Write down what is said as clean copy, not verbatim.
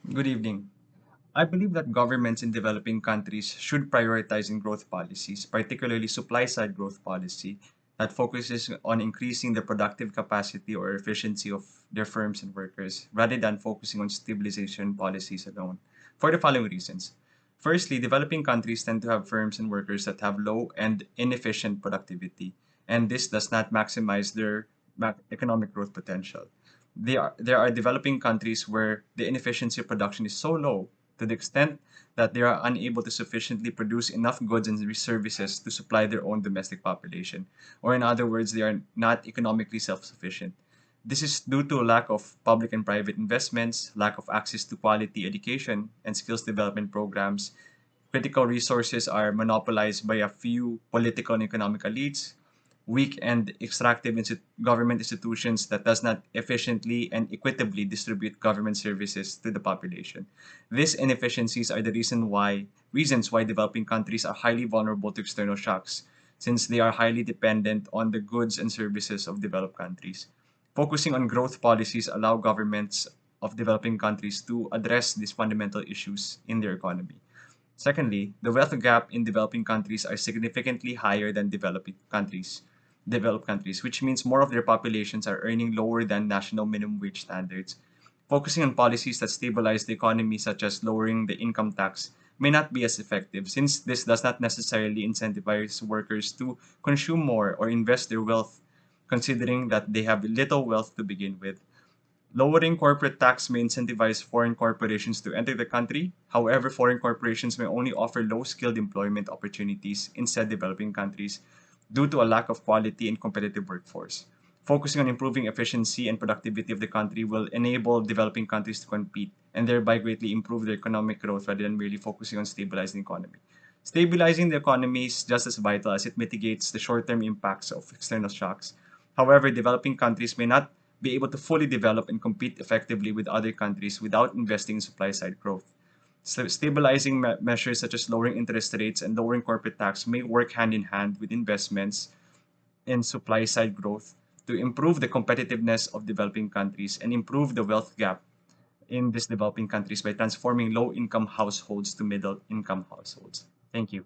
Good evening. I believe that governments in developing countries should prioritize in growth policies, particularly supply side growth policy that focuses on increasing the productive capacity or efficiency of their firms and workers rather than focusing on stabilization policies alone. For the following reasons. Firstly, developing countries tend to have firms and workers that have low and inefficient productivity, and this does not maximize their economic growth potential. There are developing countries where the inefficiency of production is so low to the extent that they are unable to sufficiently produce enough goods and services to supply their own domestic population. Or in other words, they are not economically self-sufficient. This is due to a lack of public and private investments, lack of access to quality education and skills development programs. Critical resources are monopolized by a few political and economic elites, weak and extractive government institutions that does not efficiently and equitably distribute government services to the population. These inefficiencies are the reasons why developing countries are highly vulnerable to external shocks, since they are highly dependent on the goods and services of developed countries. Focusing on growth policies allow governments of developing countries to address these fundamental issues in their economy. Secondly, the wealth gap in developing countries are significantly higher than developed countries, which means more of their populations are earning lower than national minimum wage standards. Focusing on policies that stabilize the economy, such as lowering the income tax, may not be as effective since this does not necessarily incentivize workers to consume more or invest their wealth, considering that they have little wealth to begin with. Lowering corporate tax may incentivize foreign corporations to enter the country. However, foreign corporations may only offer low-skilled employment opportunities in said developing countries due to a lack of quality and competitive workforce. Focusing on improving efficiency and productivity of the country will enable developing countries to compete and thereby greatly improve their economic growth rather than merely focusing on stabilizing the economy. Stabilizing the economy is just as vital as it mitigates the short-term impacts of external shocks. However, developing countries may not be able to fully develop and compete effectively with other countries without investing in supply-side growth. Stabilizing measures such as lowering interest rates and lowering corporate tax may work hand in hand with investments in supply-side growth to improve the competitiveness of developing countries and improve the wealth gap in these developing countries by transforming low-income households to middle-income households. Thank you.